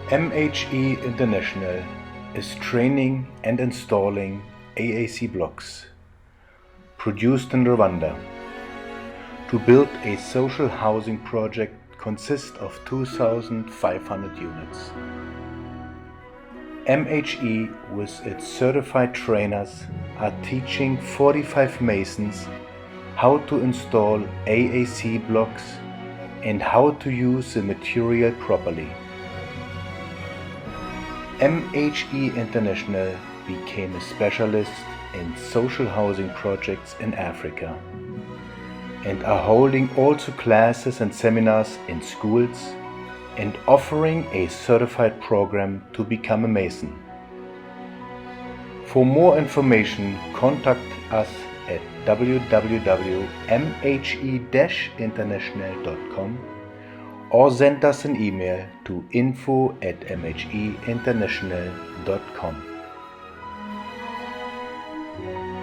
MHE International is training and installing AAC blocks, produced in Rwanda, to build a social housing project consists of 2,500 units. MHE, with its certified trainers, are teaching 45 masons how to install AAC blocks and how to use the material properly. MHE International became a specialist in social housing projects in Africa and are holding also classes and seminars in schools and offering a certified program to become a mason. For more information, contact us at www.mhe-international.com or send us an email to info@mheinternational.com.